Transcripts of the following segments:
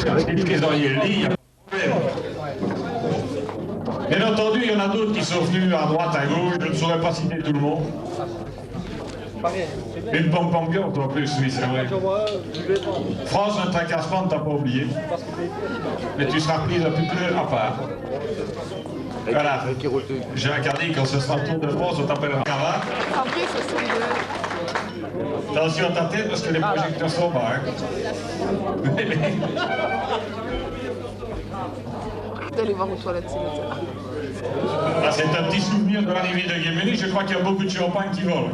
Avec les trésoriers le disent, il n'y a pas de problème. Bien entendu, il y en a d'autres qui sont venus à droite, à gauche, je ne saurais pas citer tout le monde. Une pom-pom girl, toi en plus, oui, c'est vrai. France, ne tracasse pas, on ne t'a pas oublié. Mais tu seras prise un peu plus à part. Voilà. J'ai regardé, quand ce sera le tour de France, on t'appellera Cava. Attention à ta tête, parce que les projecteurs sont bas. Hein. D'aller voir aux toilettes, c'est Ah, c'est un petit souvenir de l'arrivée de Guéméné, je crois qu'il y a beaucoup de champagne qui volent.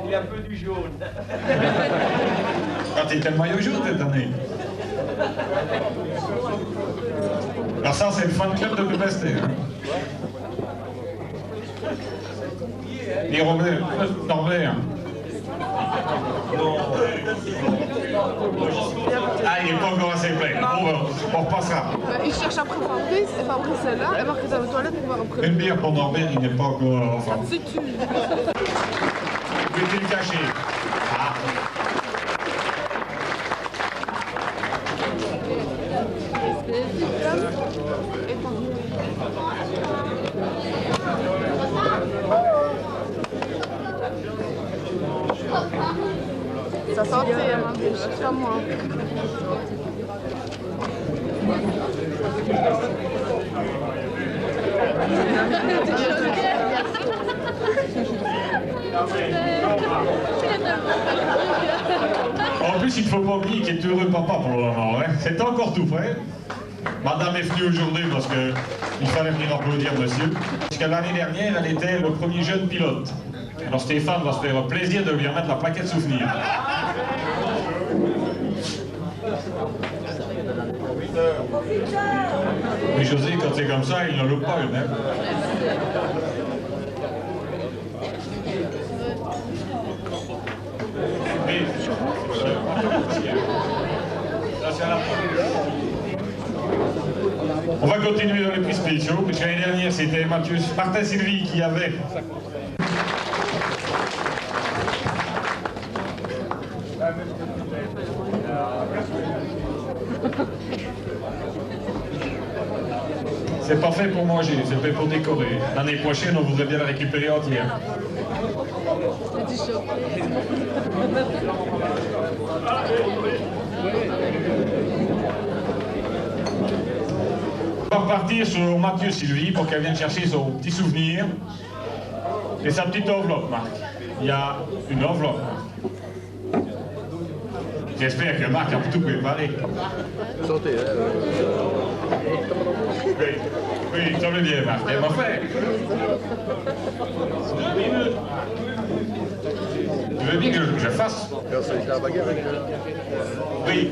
Il y a un peu du jaune. Ah, t'étais le maillot jaune cette année. Alors ça, c'est le fan club de Bébesté. Hein. Et Robert, Norbert. Ah, il n'est pas encore assez plein. Bon, on repassera. Il cherche après Fabrice, et Fabrice est là, elle marque dans les toilettes pour voir après. Une bière pour Norbert, il n'est pas encore... Enfin, C'est-tu? peux-tu le cacher? Ah. Ça sentait, c'est pas moi. En plus, il ne faut pas oublier qu'il est heureux papa pour le moment. Hein. C'est encore tout frais. Madame est venue aujourd'hui parce qu'il fallait venir applaudir monsieur. Parce que l'année dernière, elle était le premier jeune pilote. Alors Stéphane va se faire plaisir de lui remettre la plaquette souvenir. Mais José, quand c'est comme ça, il ne loupe pas une. Hein. On va continuer dans les prix spéciaux, puisque l'année dernière c'était Martin Sylvie qui avait c'est pas fait pour manger, c'est fait pour décorer. L'année prochaine, on voudrait bien la récupérer entière. On va repartir sur Mathieu Sylvie pour qu'elle vienne chercher son petit souvenir et sa petite enveloppe, Marc. Il y a une enveloppe. J'espère que Marc a tout préparé. Santé, Oui, ça va bien, Marc. Elle m'a fait. Tu veux bien que je fasse? C'est la bagarre avec... Oui.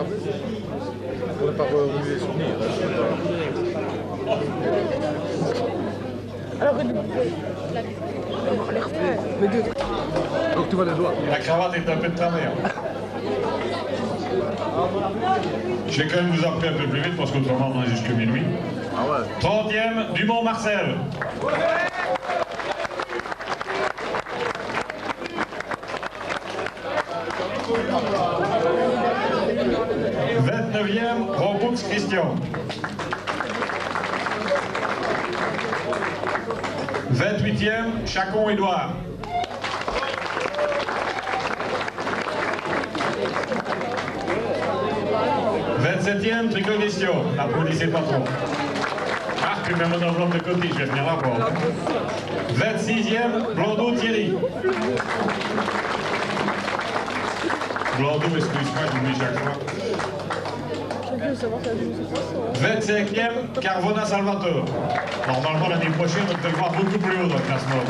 On n'a pas revu les souvenirs. Alors, mais deux. Donc tu vois les doigts. La cravate est un peu de travers. Je vais quand même vous appeler un peu plus vite parce qu'autrement on est jusqu'à minuit. Ah ouais. 30e Dumont Marcel. Ouais. 29e Roboux Christian. 28e Chacon Édouard. 27e Tricogression. Applaudissez pas trop. Ah, puis même mon enveloppe de côté, je vais venir la voir. 26e Blondeau Thierry. Blondeau, excuse-moi, j'oublie chaque fois. 25e Carvona Salvatore. Normalement, l'année prochaine, on peut le voir beaucoup plus haut dans le classement.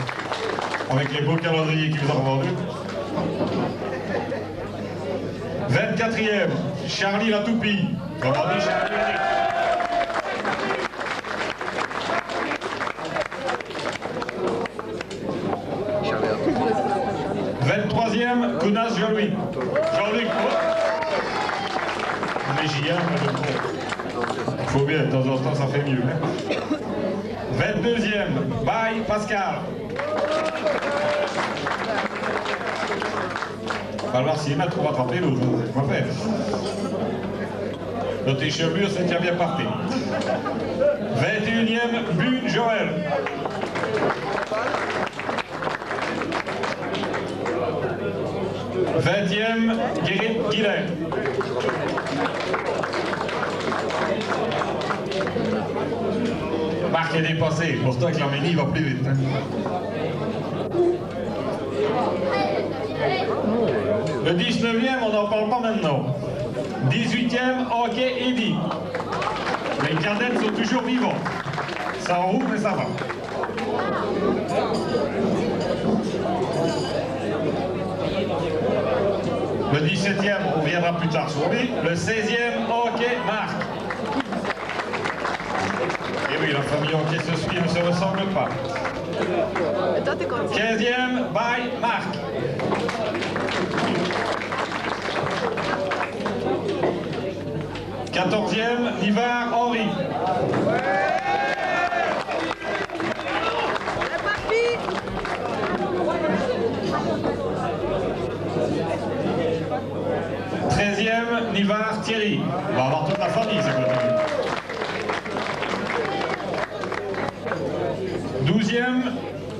Avec les beaux calendriers qu'ils ont vendus. 24e, Charlie la Toupie. Comment dit Charlie? 23e, Kounas Jean-Louis. Jean-Luc. Les J1, il faut bien, de temps en temps, ça fait mieux. Hein. 22e, Baye Pascal. va voir si Emma trouve rattraper l'autre. Quoi faire? Dans tes chevelures, c'est déjà bien parti. 21e, but Joël. « 20e, Guérit Guilhem. Marc est dépassé, pour toi que l'Arménie va plus vite. Hein. Le 19e, on n'en parle pas maintenant. 18e, hockey Eddy. Les Gardennes sont toujours vivants. Ça enroule, mais ça va. Le 17e, on reviendra plus tard sur lui. Le 16e, hockey Marc. Et oui, la famille hockey se suit, ne se ressemble pas. Et toi, t'es content? 15e, by Marc. « 14e, Livard Henri. C'est parti! 13e, Nivard Thierry. On va avoir toute la famille, c'est côté. 12e,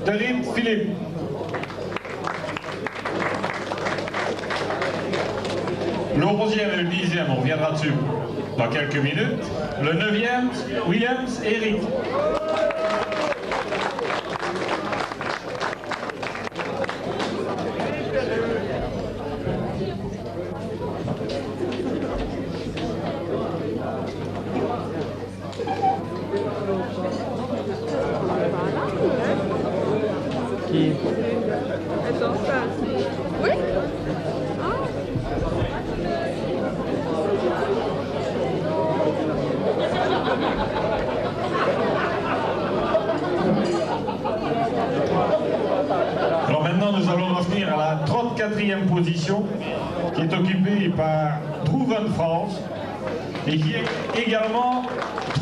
Derib Philippe. Le 11e et le 10e, on reviendra dessus dans quelques minutes. Le 9e, Williams Eric. Qui? Attends, ça. Oui? Alors maintenant, nous allons revenir à la 34e position, qui est occupée par Drouven France, et qui est également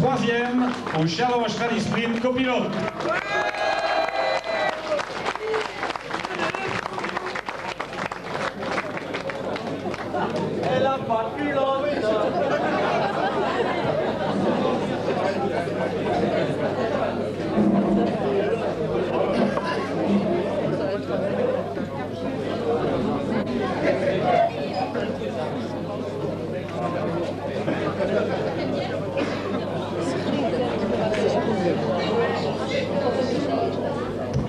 3e au Challenge Rally Sprint copilote. Elle a pas de pilote.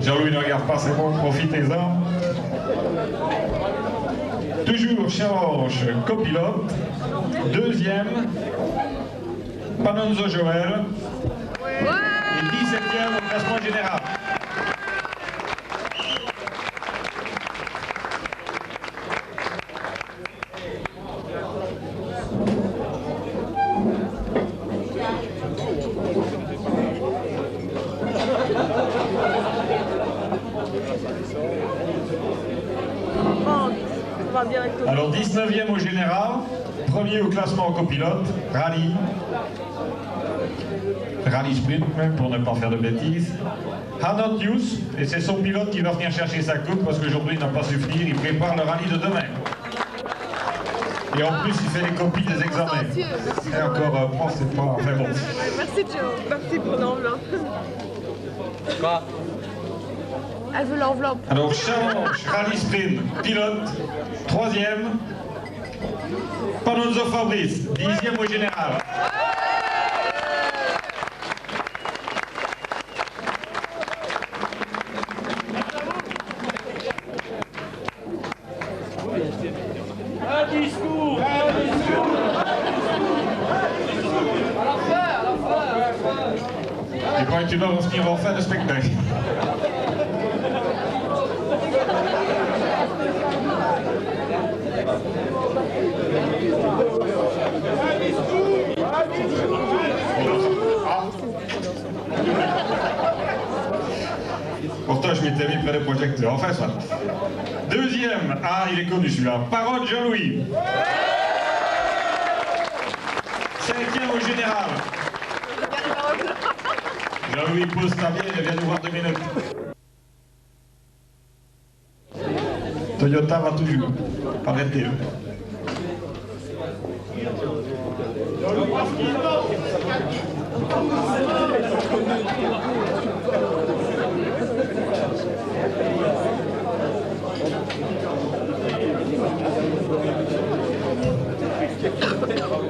Jean-Louis ne regarde pas, c'est bon, profitez-en. Toujours Challenge copilote. 2e, Panonzo Joël. Et 17e au classement général. On va bien avec toi. Alors 19e au général, premier au classement copilote, rallye sprint même pour ne pas faire de bêtises. Hanot Yus, et c'est son pilote qui va venir chercher sa coupe parce qu'aujourd'hui il n'a pas su finir, il prépare le rallye de demain. Et en plus il fait les copies des examens. Et encore, moi c'est pas... Enfin bon. Merci Joe, merci pour l'enveloppe. Quoi? Elle veut l'enveloppe. Alors Challenge Rally Sprint, pilote, 3e. Panonzo Fabrice, 10e au général. Un discours! Un discours! À la fin! Et quand tu vas revenir en fin de spectacle. Pourtant, je m'étais mis près des projecteurs. Enfin, ça. 2e, ah, il est connu celui-là. Parole Jean-Louis. 5e au général. Jean-Louis pose ta bière, il vient nous voir 2 minutes. Toyota va toujours. Arrêtez.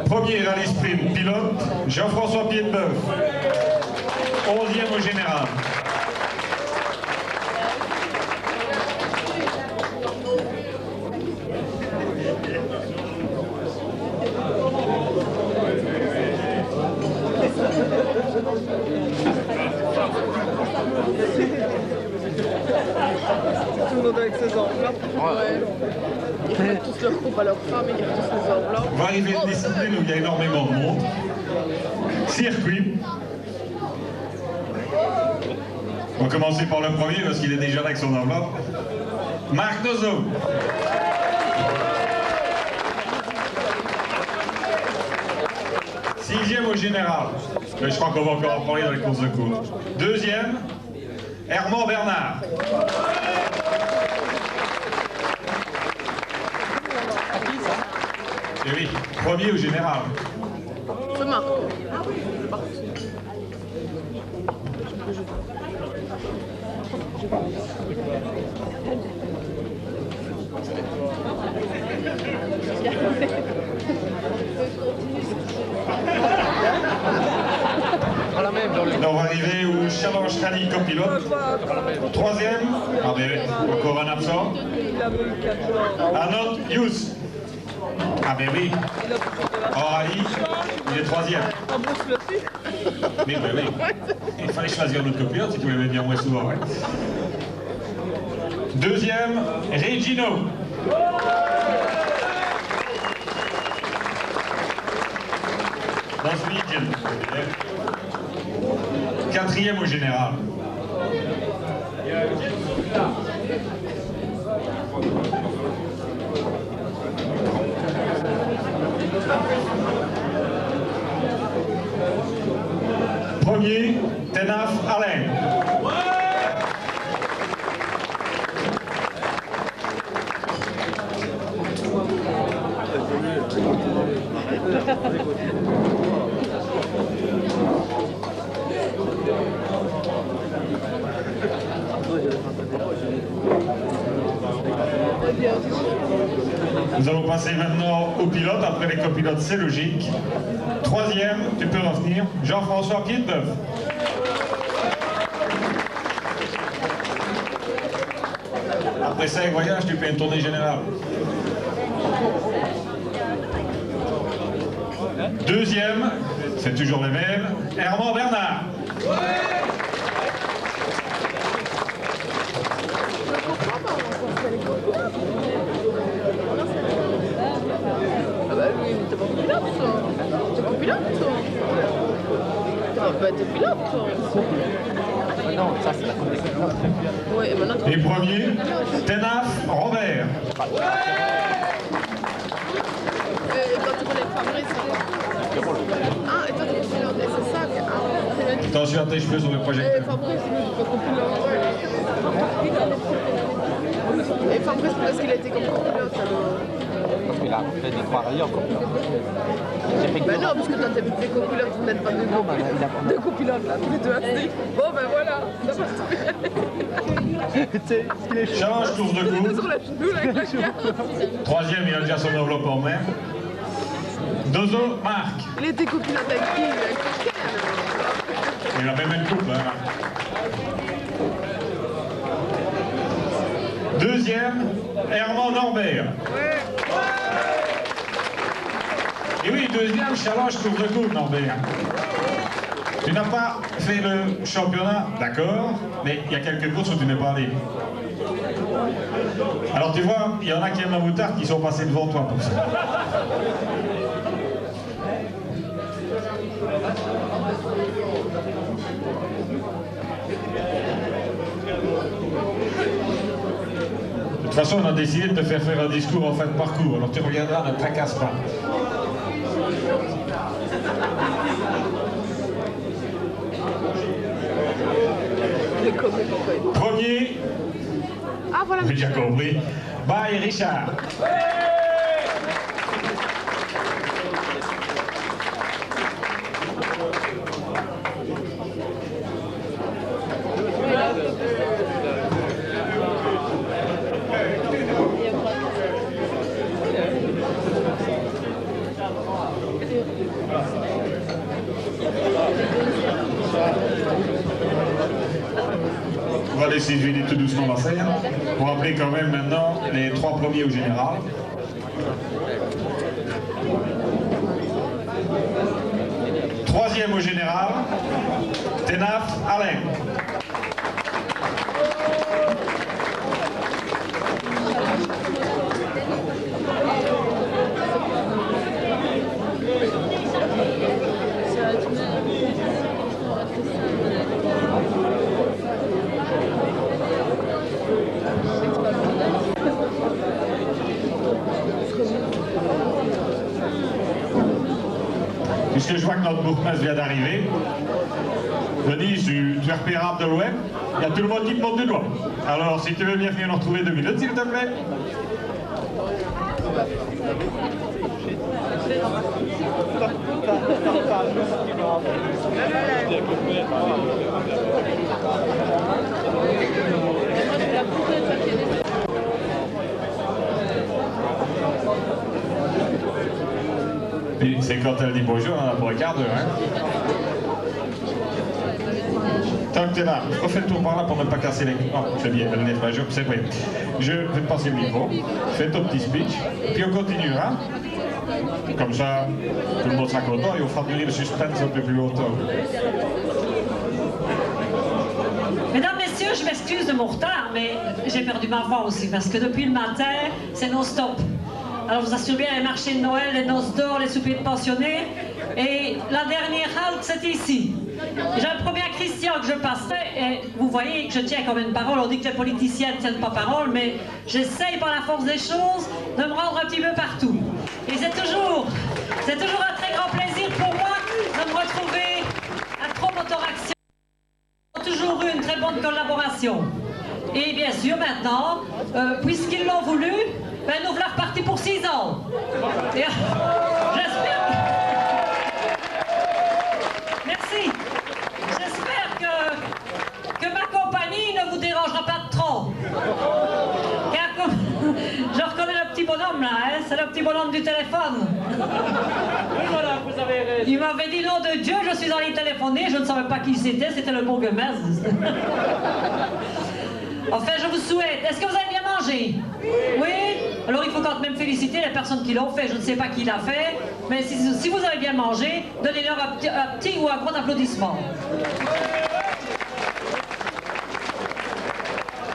Premier rallye sprint pilote, Jean-François Piedboeuf. 11e au général. Tout le monde avec ses enveloppes. Ouais. Ils prennent tous leur coupe à leur femme et ils ont tous les enveloppes. On va arriver à une discipline où il y a énormément de monde. Circuit. On va commencer par le premier parce qu'il est déjà là avec son enveloppe. Marc Nozo. Sixième au général. Je crois qu'on va encore en parler dans les courses de course. Deuxième, Hermand Bernard. Et oui, premier au général. C'est Marc. Là, on va arriver au Challenge Rally copilote. Troisième, ah mais encore un absent. Arnaud Yous. Ah mais oui. En rallye, il est troisième. Mais ben oui. Il fallait choisir notre copilote si tu voulais venir moins souvent. Ouais. Deuxième, Regino. Dans ce week-end. Quatrième au général. Premier, Tenaf Alain. Nous allons passer maintenant au pilote. Après les copilotes, c'est logique. Troisième, tu peux revenir, Jean-François Piedboeuf. Après 5 voyages, tu fais une tournée générale. Deuxième, c'est toujours les mêmes, Hermand Bernard. Ah bah lui, t'es pas pilote, toi. T'es pas pilote, toi. T'es pas été pilote, toi. Non, ça c'est la compétition. Ouais, et maintenant Et premier, Tenaf Robert. Et quand tu connais Fabrice, ah, et toi t'es pilote, et c'est ça que... Ah, Attention à tes cheveux sur le et projecteur. Fabrice, lui, il est copilote. Et Fabrice, parce qu'il a été comme copilote, alors... Parce qu'il a fait des trois rallyes encore. J'ai fait que Ben non, parce que toi t'es copilote, vous n'êtes pas deux copilotes. Deux copilotes, là, tous les deux assis. Bon, ben voilà, ça va se faire. Change, course de Deux coupe. sur la genou, là, avec la carte. Troisième, il a déjà son enveloppe en main. Dozo, Marc. Il était copilote avec qui? Avec Pascal. Il a même une coupe. Hein. Deuxième, Herman Norbert. Et oui, deuxième, challenge course de coupe, Norbert. Tu n'as pas fait le championnat, d'accord, mais il y a quelques courses où tu n'es pas allé. Alors tu vois, il y en a qui aiment la moutarde qui sont passés devant toi pour ça. De toute façon, on a décidé de te faire faire un discours en fin de parcours, alors tu reviendras, ne te tracasse pas. Premier, Ah, voilà. j'ai déjà compris, by Richard. On va laisser vider tout doucement la scène. On va appeler quand même maintenant les 3 premiers au général. Troisième au général, Tenaf Alain. Puisque je vois que notre bourgmestre vient d'arriver, Denise, tu es repérable de l'OM, il y a tout le monde qui te monte du doigt. Alors, si tu veux bien venir nous retrouver 2 minutes, s'il te plaît. Puis c'est quand elle dit bonjour, on en a pour un quart d'heure. Hein? Tant que tu es là, refais le tour par là pour ne pas casser les... Oh, c'est bien, elle n'est pas jolie, c'est vrai. Je vais te passer le micro, fais ton petit speech, puis on continuera. Comme ça, tout le monde sera content et on fera durer le suspense un peu plus longtemps. Mesdames, Messieurs, je m'excuse de mon retard, mais j'ai perdu ma voix aussi, parce que depuis le matin, c'est non-stop. Alors, je vous assure bien, les marchés de Noël, les noces d'or, les soupers de pensionnés, et la dernière halte, c'est ici. J'ai un premier Christian que je passerai, et vous voyez que je tiens comme une parole. On dit que les politiciens ne tiennent pas parole, mais j'essaye par la force des choses de me rendre un petit peu partout. Et c'est toujours un très grand plaisir pour moi de me retrouver à Trop Motor Action. Toujours eu une très bonne collaboration. Et bien sûr, maintenant, puisqu'ils l'ont voulu, ben nous voilà repartis pour 6 ans. J'espère Merci. J'espère que ma compagnie ne vous dérangera pas trop. Car comme je reconnais le petit bonhomme là, hein, c'est le petit bonhomme du téléphone. Oui, voilà, vous avez raison. Il m'avait dit nom de Dieu, je suis allé téléphoner, je ne savais pas qui c'était le bourgmestre. Enfin, je vous souhaite. Est-ce que vous avez bien mangé? Oui. Alors, il faut quand même féliciter les personnes qui l'ont fait. Je ne sais pas qui l'a fait, mais si vous avez bien mangé, donnez-leur un petit ou un gros applaudissement.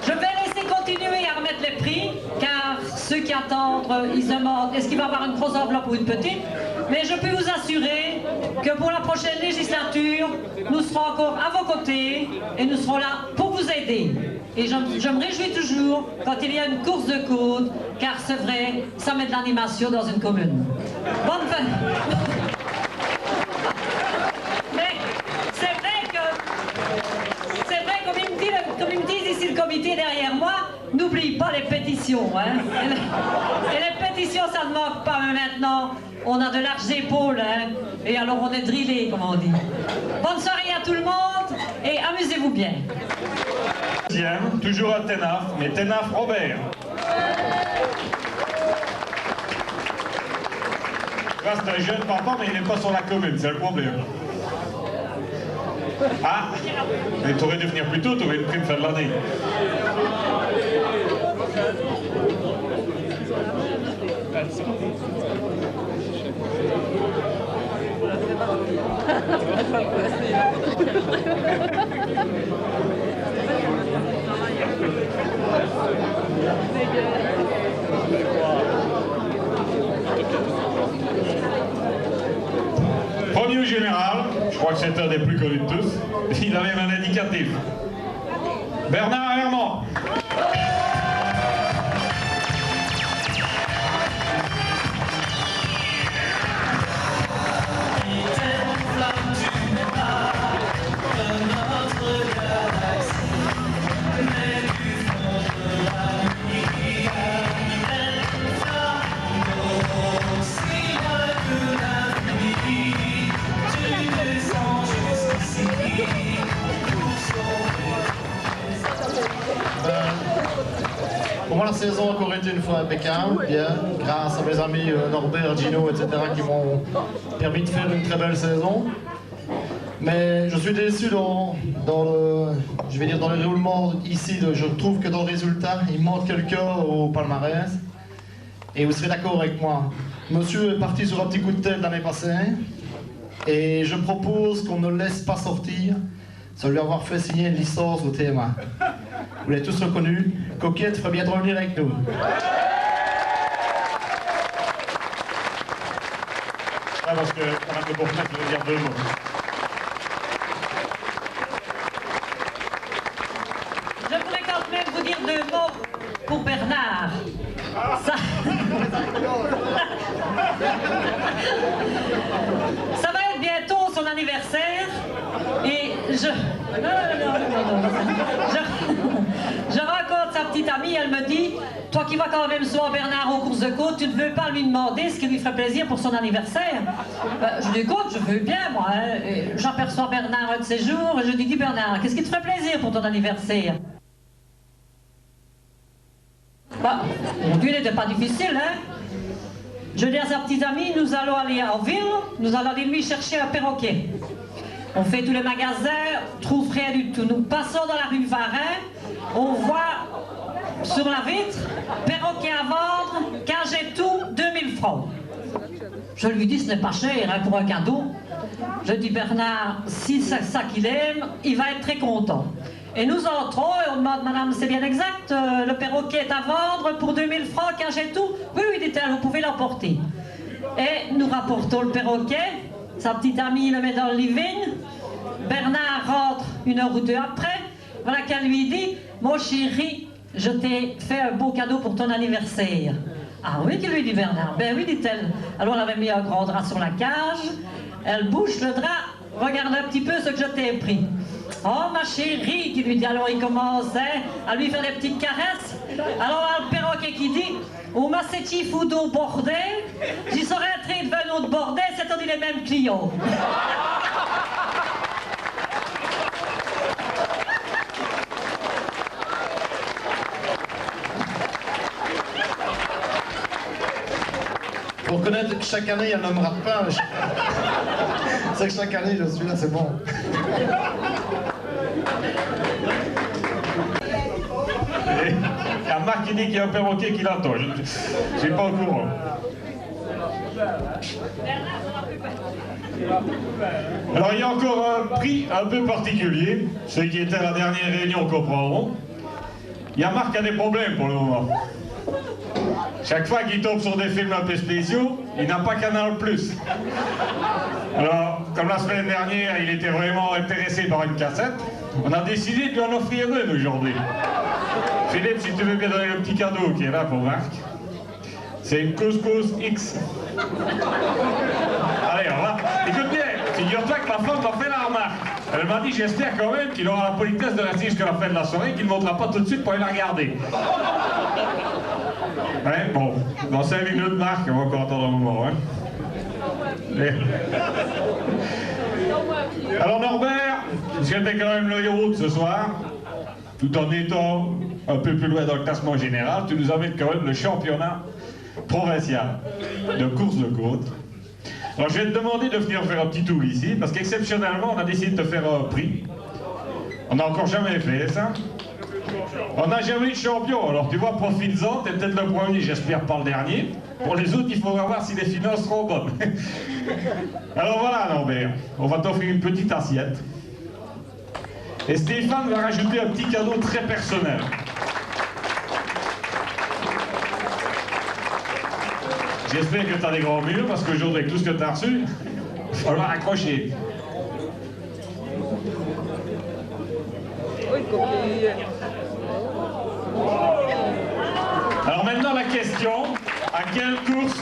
Je vais laisser continuer à remettre les prix, car ceux qui attendent, ils se demandent est-ce qu'il va y avoir une grosse enveloppe ou une petite. Mais je peux vous assurer que pour la prochaine législature, nous serons encore à vos côtés et nous serons là pour vous aider. Et je me réjouis toujours quand il y a une course de coude, car c'est vrai, ça met de l'animation dans une commune. Bonne fin. Mais c'est vrai, comme il me dit ici le comité derrière moi, n'oublie pas les pétitions. Hein. Et les pétitions, ça ne manque pas, mais maintenant, on a de larges épaules, hein, et alors on est drillé, comme on dit. Bonne soirée à tout le monde, et amusez-vous bien. Deuxième, toujours à Tenaf, mais Tenaf Robert. Là, c'est un jeune papa, mais il n'est pas sur la commune, c'est le problème. Ah, mais tu aurais dû venir plus tôt, tu aurais une prime fin de l'année. Premier général, je crois que c'est un des plus connus de tous, il a même un indicatif. Bernard Herman. été une fois impeccable, bien, grâce à mes amis Norbert, Gino, etc. qui m'ont permis de faire une très belle saison. Mais je suis déçu dans le roulement ici. Je trouve que dans le résultat, il manque quelqu'un au palmarès. Et vous serez d'accord avec moi. Monsieur est parti sur un petit coup de tête l'année passée. Et je propose qu'on ne le laisse pas sortir sans lui avoir fait signer une licence au TMA. Vous l'avez tous reconnu. Coquette ferait bien de revenir avec nous. Ah, parce que Madame de Bourgneuf veut dire 2 mots. Je voulais quand même vous dire 2 mots pour Bernard. Ça... Ça va être bientôt son anniversaire et je rencontre sa petite amie, elle me dit, toi qui vas quand même souvent Bernard aux courses de côte, tu ne veux pas lui demander ce qui lui ferait plaisir pour son anniversaire? Je dis, écoute, je veux bien moi, hein. J'aperçois Bernard un de ces jours et je lui dis, Bernard, qu'est-ce qui te ferait plaisir pour ton anniversaire? Bah, aujourd'hui, il n'était pas difficile, hein. Je dis à sa petite amie, nous allons aller en ville, nous allons aller lui chercher un perroquet. On fait tous les magasins, on trouve rien du tout. Nous passons dans la rue Varin, on voit sur la vitre, perroquet à vendre, cage et tout, 2000 francs. Je lui dis, ce n'est pas cher hein, pour un cadeau. Je dis, Bernard, si c'est ça qu'il aime, il va être très content. Et nous entrons et on demande, madame, c'est bien exact, le perroquet est à vendre pour 2000 francs, cage et tout? Oui, oui, dit-elle, vous pouvez l'emporter. Et nous rapportons le perroquet, sa petite amie le met dans le living, Bernard rentre 1 heure ou 2 après, voilà qu'elle lui dit, mon chéri, je t'ai fait un beau cadeau pour ton anniversaire. Ah oui, qu'il lui dit Bernard? Ben oui, dit-elle. Alors elle avait mis un grand drap sur la cage, elle bouge le drap, regarde un petit peu ce que je t'ai pris. Oh ma chérie, qui lui dit, alors il commence à lui faire des petites caresses. Alors le perroquet qui dit, oh ma c'est foudo bordel, j'y serais entré devant un autre bordel, c'est-à-dire les mêmes clients. Pour connaître que chaque année, elle ne me rate pas. C'est que chaque année, je suis là, c'est bon. Il y a Marc qui dit qu'il y a un perroquet qui l'attend. Je ne suis pas au courant. Alors il y a encore un prix un peu particulier. Ceux qui étaient à la dernière réunion comprendront. Il y a Marc qui a des problèmes pour le moment. Chaque fois qu'il tombe sur des films un peu spéciaux, il n'a pas Canal+. Alors, comme la semaine dernière, il était vraiment intéressé par une cassette, on a décidé de lui en offrir une aujourd'hui. Philippe, si tu veux bien donner le petit cadeau qui est là pour Marc. C'est une Couscous X. Allez, on va. Écoute bien, figure-toi que ma femme m'a fait la remarque. Elle m'a dit, j'espère quand même qu'il aura la politesse de rester jusqu'à la fin de la soirée, qu'il ne montera pas tout de suite pour aller la regarder. Ouais, bon, dans 5 minutes, Marc, on va encore attendre un moment. Hein. Alors Norbert, j'étais quand même le héros de ce soir, tout en étant un peu plus loin dans le classement général, tu nous amènes quand même le championnat provincial de course de côte. Alors je vais te demander de venir faire un petit tour ici, parce qu'exceptionnellement, on a décidé de te faire un prix. On n'a encore jamais fait ça. On n'a jamais eu de champion, alors tu vois, profites-en, t'es peut-être le premier, j'espère pas le dernier. Pour les autres, il faudra voir si les finances seront bonnes. Alors voilà, Norbert, on va t'offrir une petite assiette. Et Stéphane va rajouter un petit cadeau très personnel. J'espère que tu as des grands murs, parce qu'aujourd'hui, avec tout ce que tu as reçu, il va falloir accrocher. Alors maintenant la question, à quelle course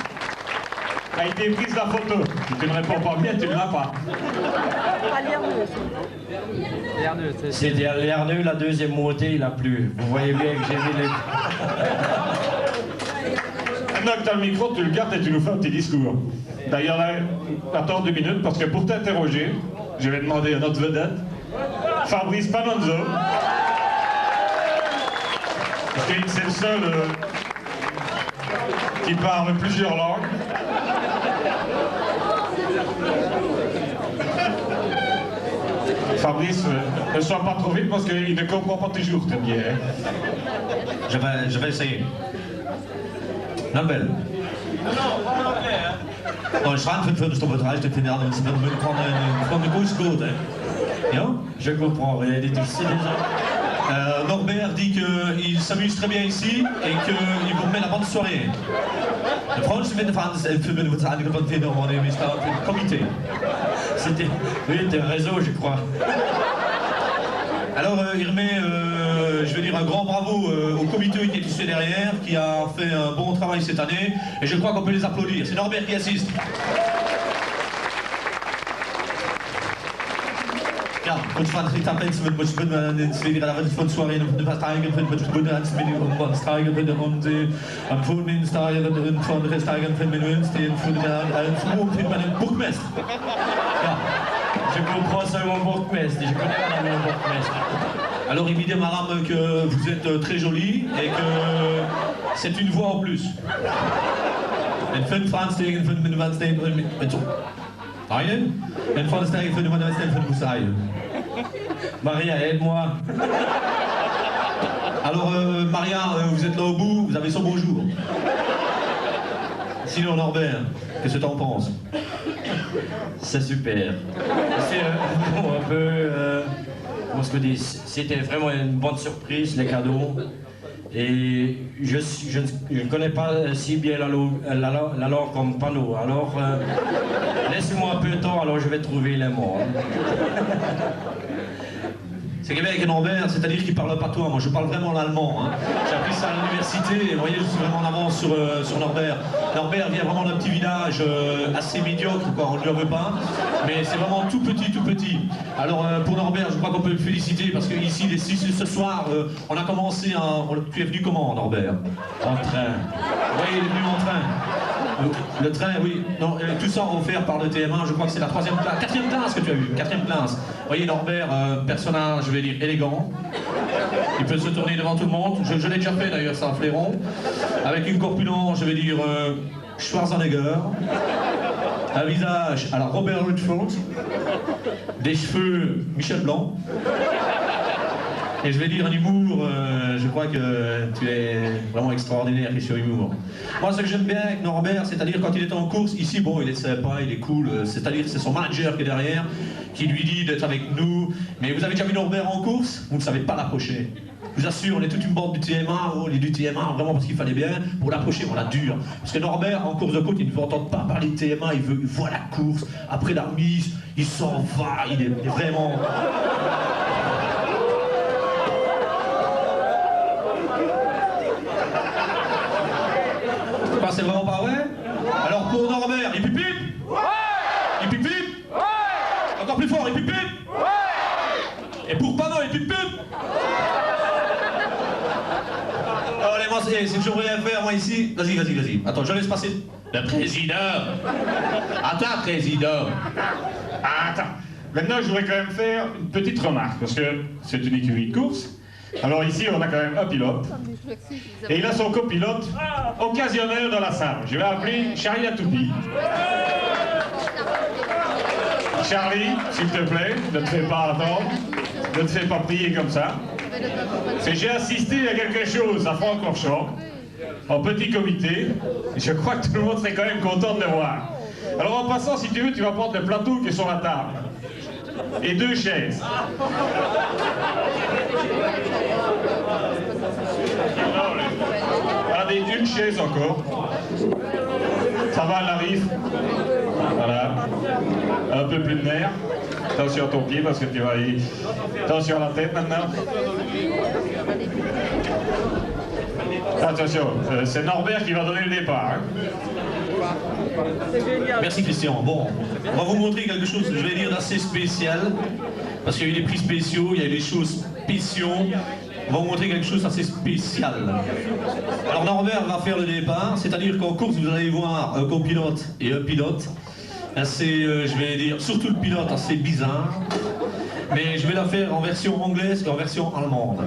a été prise la photo? Si tu ne réponds pas bien, tu ne l'as pas. C'est Lerneux, la deuxième montée, il a plu. Vous voyez bien que j'ai mis les... Maintenant que tu as le micro, tu le gardes et tu nous fais un petit discours. D'ailleurs, attends 2 minutes, parce que pour t'interroger, je vais demander à notre vedette, Fabrice Panonzo. Parce que c'est le seul qui parle plusieurs langues. Fabrice, ne sois pas trop vite parce qu'il ne comprend pas toujours très bien. Je vais essayer. Nobel. Nou, Sven vindt het op het huis, dat vind ik anders. Van de koers goed, hè? Ja? Je comprends rien du tout. Norbert dit qu'il s'amuse très bien ici et qu'il vous met la bonne soirée. De Franse vinden van het eigenlijk wat vinden on est mis dans le comité. C'était, oui, t'as raison, je crois. Alors, il remet, je veux dire, un grand bravo au comité qui est ici derrière, qui a fait un bon travail cette année, et je crois qu'on peut les applaudir. C'est Norbert qui assiste. Ja, goed van Rita Pens met de tweede avond van soirée de vastdagen van het bedrijf van stijgen van de ronde am voormin stijgen van de restdagen van de die voor de vroeg vindt men een bourgmestre. Ja, je comprends seulement bourgmestre, je connais pas mon bourgmestre. Alors évidemment madame que vous êtes très jolie et que c'est une voix en plus. En van Frans tegen van de Wandstein met zo. Rien. En van de stijgen van de Wandstein van de Moussaille. Maria, aide-moi. Alors, Maria, vous êtes là au bout, vous avez son bonjour. Sinon, Norbert, qu'est-ce que t'en penses? C'est super. C'est un peu... comment je peux dire, c'était vraiment une bonne surprise, les cadeaux. Et je ne connais pas si bien la langue comme panneau. Alors, laissez-moi un peu de temps, alors je vais trouver les mots. C'est quelqu'un avec Norbert, c'est-à-dire qu'il parle pas toi, moi je parle vraiment l'allemand. Hein. J'ai appris ça à l'université et vous voyez, je suis vraiment en avance sur Norbert. Norbert vient vraiment d'un petit village assez médiocre, quoi, on ne lui en veut pas, mais c'est vraiment tout petit. Alors pour Norbert, je crois qu'on peut le féliciter parce qu'ici, ce soir, on a commencé tu es venu comment, Norbert? En train. Oui, il est venu en train. Le train, oui. Non, tout ça offert par le TMA, je crois que c'est la 4e classe que tu as eu, 4e classe. Vous voyez Norbert, personnage, je vais dire, élégant. Il peut se tourner devant tout le monde. Je l'ai déjà fait d'ailleurs, c'est un flairon. Avec une corpulence, je vais dire, Schwarzenegger. Un visage à la Robert Redford. Des cheveux Michel Blanc. Et je vais dire un humour, je crois que tu es vraiment extraordinaire sur l'humour. Moi ce que j'aime bien avec Norbert, c'est-à-dire quand il est en course, ici bon il est sympa, il est cool, c'est-à-dire c'est son manager qui est derrière, qui lui dit d'être avec nous. Mais vous avez déjà vu Norbert en course? Vous ne savez pas l'approcher. Je vous assure, on est toute une bande du TMA, on est du TMA vraiment parce qu'il fallait bien, pour l'approcher on la dure. Parce que Norbert en course de côte, il ne veut entendre pas parler de TMA, il voit la course, après la remise, il s'en va, il est vraiment... C'est vraiment pas vrai? Alors pour Norbert, il pipe? Ouais! Il pipe? Ouais! Encore plus fort, il pipe? Ouais! Et pour Pano, il pipe? Oh allez, moi si je voulais faire moi ici, vas-y. Attends, je laisse passer le président. Attends, président. Attends. Maintenant, je voudrais quand même faire une petite remarque, parce que c'est une écurie de course. Alors ici, on a quand même un pilote, et il a son copilote occasionnel dans la salle. Je vais appeler Charlie Atoupi. Charlie, s'il te plaît, ne te fais pas attendre, ne te fais pas prier comme ça. J'ai assisté à quelque chose à Francorchamps, en petit comité, et je crois que tout le monde serait quand même content de le voir. Alors en passant, si tu veux, tu vas prendre le plateau qui est sur la table. Et 2 chaises. Allez, une chaise encore. Ça va, elle arrive. Voilà. Un peu plus de nerfs. Attention à ton pied parce que tu vas y... Attention à la tête maintenant. Attention, c'est Norbert qui va donner le départ. Hein. Merci Christian. Bon, on va vous montrer quelque chose, je vais dire, d'assez spécial. Parce qu'il y a eu des prix spéciaux, il y a eu des choses spéciaux. On va vous montrer quelque chose d'assez spécial. Alors Norbert va faire le départ, c'est-à-dire qu'en course vous allez voir un copilote et un pilote. Assez, je vais dire, surtout le pilote, assez bizarre. Mais je vais la faire en version anglaise et en version allemande.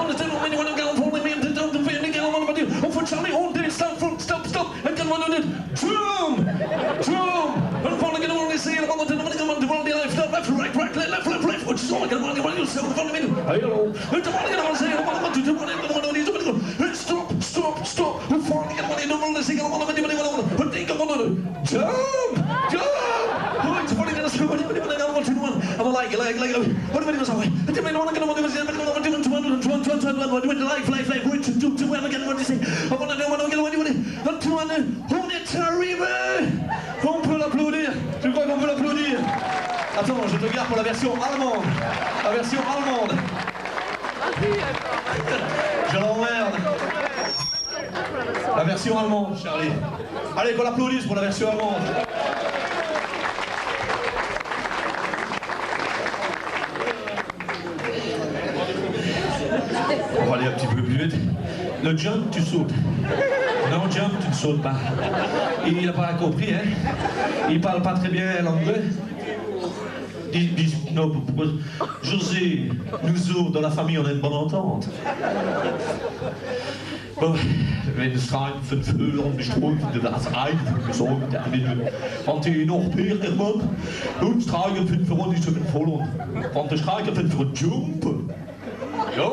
On faut charmer, on descend, stop, and come on, drum, and follow again, on this here, on the life, left, right, which is all I can want to so follow me. Hello, and the money on say, I want to do what I want to do. Stop, we're falling again, money, no, let's take a lot of money, but think of one, jump. It's funny that I want to do one. I'm like, what do I do? I think I want to get on with life, which to do well again, what do you say? I want to know what I'm going to do. Antoine, on est arrivé. On peut l'applaudir. Je crois qu'on peut l'applaudir. Attends, je te garde pour la version allemande. La version allemande. Je l'emmerde. La version allemande, Charlie. Allez, qu'on l'applaudisse pour la version allemande. On va aller un petit peu plus vite. Le jump, tu sautes. Non, jump, tu ne sautes pas. Il n'a pas compris, hein. Il parle pas très bien l'anglais. Non, José, nous autres, dans la famille, on a une bonne entente. Wenn es rein verführen, beströmt das eingesorgt, want die nog meer man, hun strijken vindt voor ons te volgen, want de strijken vindt voor jumpen. Ja?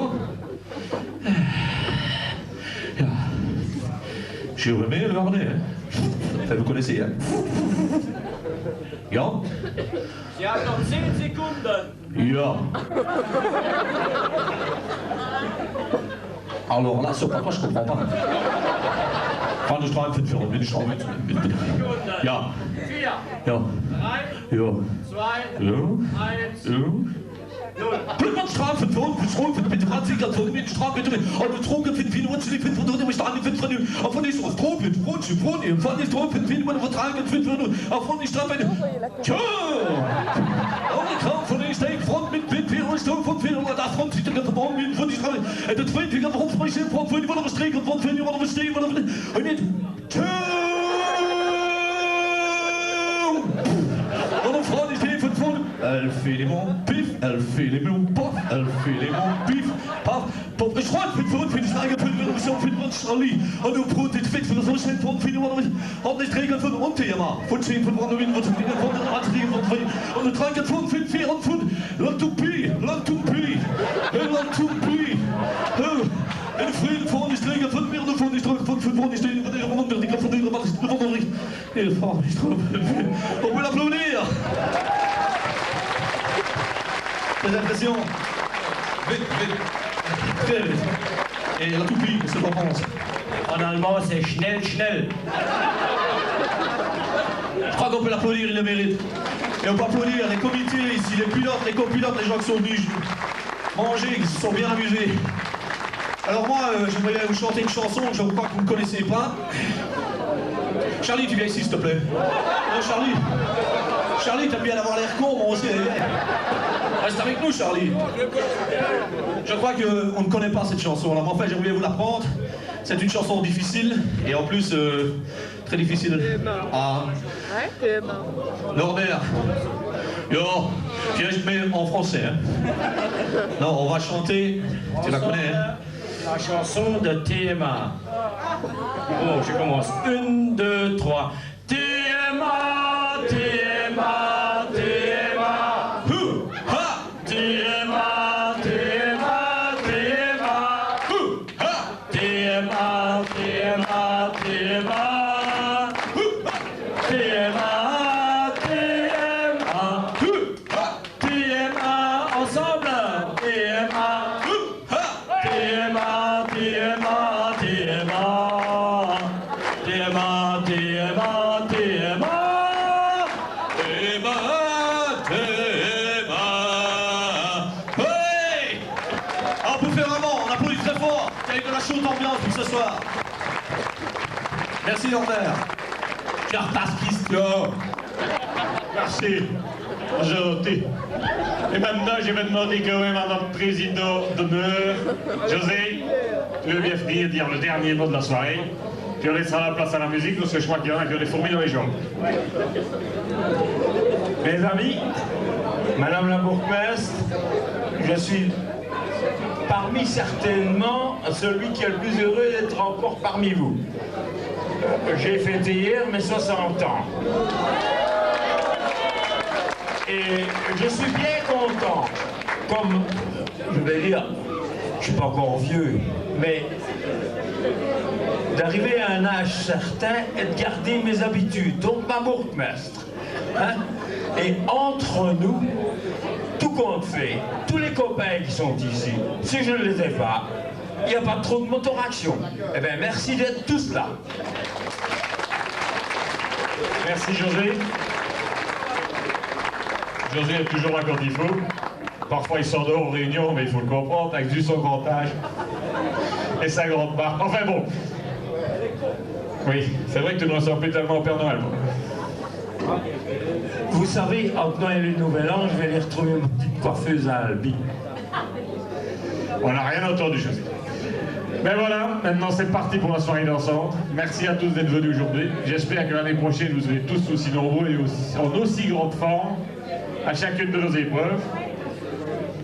Ja. J'aurais bien regardé, hein. Vous connaissez, hein. Ja? Sie hat noch 10 Sekunden. Ja. Alors là, sur papa, je comprends pas. Van der Straat vindt voor ons, binnen Straat. Ja. 4, Ja. 3, Ja. 2, Ja. 1. Strafe voor met ratziger voor met strafe doen. Al de trokken vindt wie wat ze vindt voor de staan vindt van nu. Af van die stroop vindt van die stroop vindt wat vertragen vindt van nu. Af van die strafe. Tja. Alle kant van die steek front met wind weer een stroop van veel wat afgrond zit er verbonden met van die strafe. En dat weet ik van mij zelf van die wat er streken van die wat er steen wat er niet. Tja. Wat een vrouw die steek van elle fait les bons pif, elle fait les bons paf, elle fait les bons pif, paf, paf. Ik schrijf het voor het vinden snel gepunt met mezelf in wat Charlie. En nu probeert dit fit voor de zo'n cent van vinden wat er had niet rekenen van een thema. Voor 10 van de wind wat er binnen van de aantrekken van van. En de drank het van vindt 4 en van l'antopie, l'antopie, l'antopie. En de vrienden van die streken van meer van die streken van die streken van deze wonder die kan van deze wat is de wonder. Heel van die streken. On peut l'applaudir. Des impressions. Vite, vite. Très vite. Et la toupie, qu'est-ce que t'en penses? En allemand, c'est schnell, schnell. Je crois qu'on peut l'applaudir, il le mérite. Et on peut applaudir les comités ici, les pilotes, les copilotes, les gens qui sont venus manger, qui se sont bien amusés. Alors moi, j'aimerais vous chanter une chanson que je crois que vous ne connaissez pas. Charlie, tu viens ici, s'il te plaît. Non, Charlie. Charlie, t'aimes bien avoir l'air con, moi aussi. Reste avec nous, Charlie. Je crois qu'on ne connaît pas cette chanson-là, mais en fait, j'aimerais vous l'apprendre. C'est une chanson difficile, et en plus, très difficile. Ah. Norbert. Yo, viens, je mets en français. Hein. Non, on va chanter, tu la connais, hein. La chanson de TMA. Oh, je commence. 1, 2, 3. TMA, TMA, TMA. Ha! TMA, TMA, TMA. Ha! TMA, TMA, TMA. TMA, TMA. TMA, ensemble. TMA. TMA, TMA, TMA. TMA, TMA, TMA. Hey! On peut faire un vent, on applaudit très fort, avec de la chaude ambiance pour ce soir. Merci Norbert. Cartas Christian. Merci. Gentil. Et maintenant, je vais demander quand même à notre président d'honneur, José, tu veux bien venir dire le dernier mot de la soirée, puis on laissera la place à la musique, parce que je crois qu'il y en a qui ont des fourmis dans les jambes. Mes amis, Madame la bourgmestre, je suis parmi certainement celui qui est le plus heureux d'être encore parmi vous. J'ai fêté hier mes 60 ans. Et je suis bien content, comme, je vais dire, je ne suis pas encore vieux, mais d'arriver à un âge certain et de garder mes habitudes, donc ma bourgmestre. Hein? Et entre nous, tout compte fait, tous les copains qui sont ici, si je ne les ai pas, il n'y a pas trop de motoraction. Eh bien, merci d'être tous là. Merci José. José est toujours là quand il faut. Parfois il s'endort aux réunions, mais il faut le comprendre, avec du son grand âge et sa grande barre. Enfin bon. Oui, c'est vrai que tu ne ressembles plus tellement au Père Noël. Vous savez, entre Noël et le Nouvel An, je vais aller retrouver ma petite coiffeuse à Albi. On n'a rien entendu, José. Ben voilà, maintenant c'est parti pour la soirée dansante. Merci à tous d'être venus aujourd'hui. J'espère que l'année prochaine vous serez tous aussi nombreux et en aussi grande forme à chacune de nos épreuves.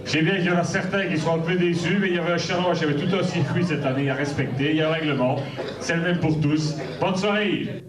Je sais bien qu'il y en a certains qui seront un peu déçus, mais il y avait un challenge, il y avait tout un circuit cette année à respecter, il y a un règlement, c'est le même pour tous. Bonne soirée!